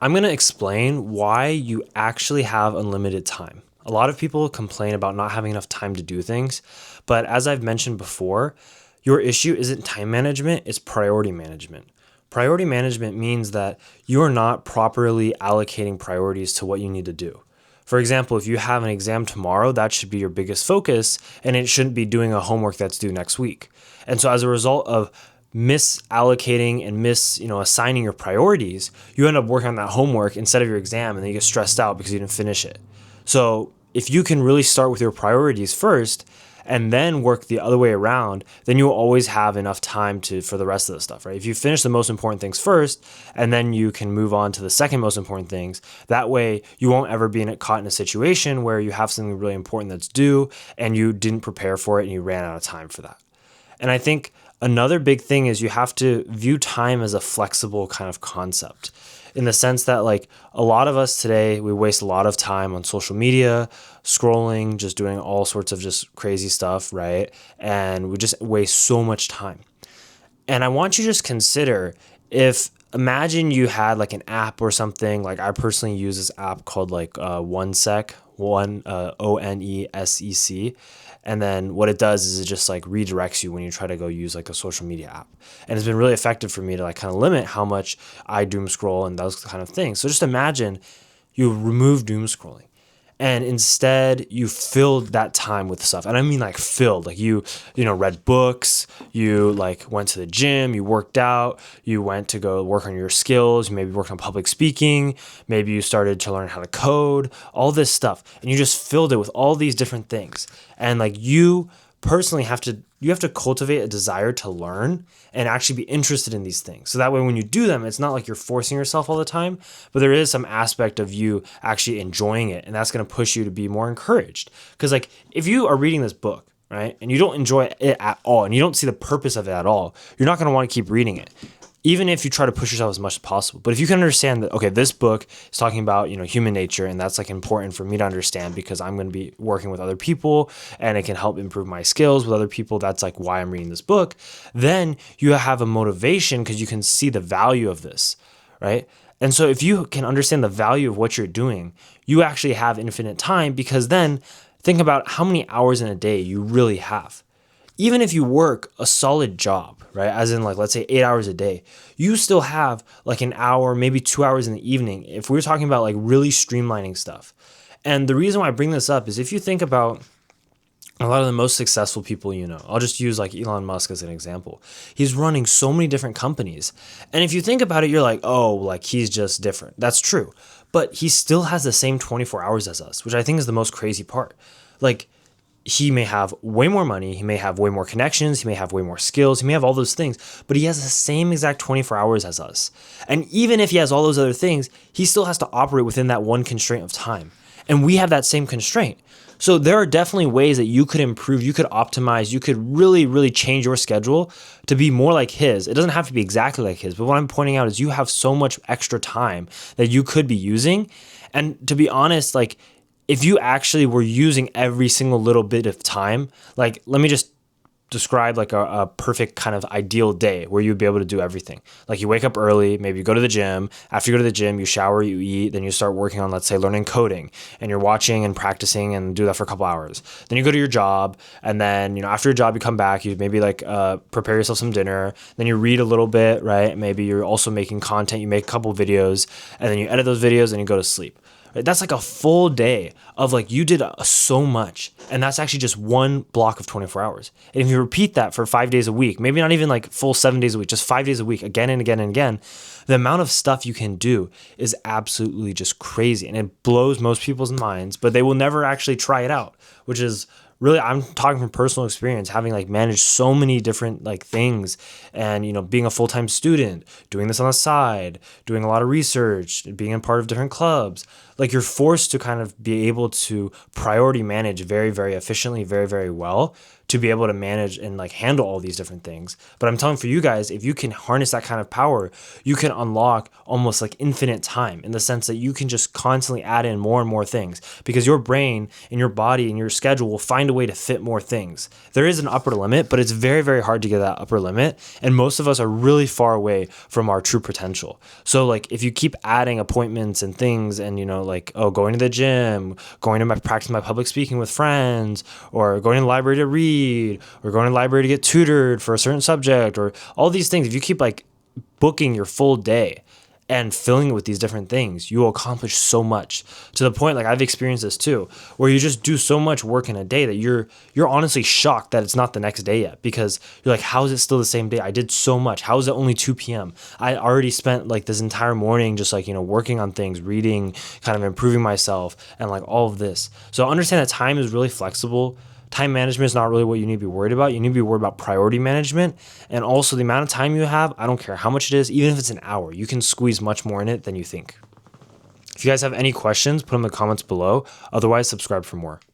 I'm going to explain why you actually have unlimited time. A lot of people complain about not having enough time to do things, but as I've mentioned before, your issue isn't time management, it's priority management. Priority management means that you are not properly allocating priorities to what you need to do. For example, if you have an exam tomorrow, that should be your biggest focus, and it shouldn't be doing a homework that's due next week. And so as a result of misallocating and assigning your priorities, you end up working on that homework instead of your exam, and then you get stressed out because you didn't finish it. So if you can really start with your priorities first and then work the other way around, then you'll always have enough time for the rest of the stuff, right? If you finish the most important things first, and then you can move on to the second most important things, that way you won't ever be caught in a situation where you have something really important that's due and you didn't prepare for it and you ran out of time for that. And I think another big thing is you have to view time as a flexible kind of concept, in the sense that like a lot of us today, we waste a lot of time on social media, scrolling, just doing all sorts of just crazy stuff, right? And we just waste so much time. And I want you to just consider, imagine you had like an app or something. Like I personally use this app called like OneSec, ONESEC. And then what it does is it just like redirects you when you try to go use like a social media app. And it's been really effective for me to like kind of limit how much I doom scroll and those kind of things. So just imagine you remove doom scrolling and instead you filled that time with stuff. And I mean like filled, like you read books, you like went to the gym, you worked out, you went to go work on your skills, you maybe worked on public speaking, maybe you started to learn how to code, all this stuff. And you just filled it with all these different things. And like you personally have to cultivate a desire to learn and actually be interested in these things. So that way when you do them, it's not like you're forcing yourself all the time, but there is some aspect of you actually enjoying it. And that's going to push you to be more encouraged. Because like if you are reading this book, right, and you don't enjoy it at all, and you don't see the purpose of it at all, you're not going to want to keep reading it, even if you try to push yourself as much as possible. But if you can understand that, okay, this book is talking about, human nature, and that's like important for me to understand because I'm going to be working with other people and it can help improve my skills with other people. That's like why I'm reading this book. Then you have a motivation because you can see the value of this, right? And so if you can understand the value of what you're doing, you actually have infinite time, because then think about how many hours in a day you really have. Even if you work a solid job, right, as in like, let's say 8 hours a day, you still have like an hour, maybe 2 hours in the evening, if we're talking about like really streamlining stuff. And the reason why I bring this up is if you think about a lot of the most successful people, I'll just use like Elon Musk as an example. He's running so many different companies. And if you think about it, you're like, oh, like he's just different. That's true. But he still has the same 24 hours as us, which I think is the most crazy part. Like, he may have way more money, he may have way more connections, he may have way more skills, he may have all those things, but he has the same exact 24 hours as us. And even if he has all those other things, he still has to operate within that one constraint of time. And we have that same constraint. So there are definitely ways that you could improve, you could optimize, you could really, really change your schedule to be more like his. It doesn't have to be exactly like his, but what I'm pointing out is you have so much extra time that you could be using. And to be honest, like, if you actually were using every single little bit of time, like let me just describe like a perfect kind of ideal day where you'd be able to do everything. Like you wake up early, maybe you go to the gym. After you go to the gym, you shower, you eat, then you start working on, let's say, learning coding, and you're watching and practicing and do that for a couple hours. Then you go to your job, and then, after your job, you come back, you maybe like prepare yourself some dinner, then you read a little bit, right? Maybe you're also making content, you make a couple videos, and then you edit those videos and you go to sleep. That's like a full day of like you did so much, and that's actually just one block of 24 hours. And if you repeat that for 5 days a week, maybe not even like full 7 days a week, just 5 days a week, again and again and again, the amount of stuff you can do is absolutely just crazy. And it blows most people's minds, but they will never actually try it out, which is really, I'm talking from personal experience, having like managed so many different like things, and being a full-time student, doing this on the side, doing a lot of research, being a part of different clubs. Like you're forced to kind of be able to priority manage very, very efficiently, very, very well, to be able to manage and like handle all these different things. But I'm telling for you guys, if you can harness that kind of power, you can unlock almost like infinite time, in the sense that you can just constantly add in more and more things, because your brain and your body and your schedule will find a way to fit more things. There is an upper limit, but it's very, very hard to get that upper limit. And most of us are really far away from our true potential. So like if you keep adding appointments and things, and like, oh, going to the gym, going to practice my public speaking with friends, or going to the library to read, or going to the library to get tutored for a certain subject, or all these things, if you keep like booking your full day and filling it with these different things, you will accomplish so much, to the point, like I've experienced this too, where you just do so much work in a day that you're honestly shocked that it's not the next day yet, because you're like, how is it still the same day? I did so much. How is it only 2 p.m.? I already spent like this entire morning just like, working on things, reading, kind of improving myself, and like all of this. So understand that time is really flexible. Time management is not really what you need to be worried about. You need to be worried about priority management, and also the amount of time you have. I don't care how much it is, even if it's an hour, you can squeeze much more in it than you think. If you guys have any questions, put them in the comments below. Otherwise, subscribe for more.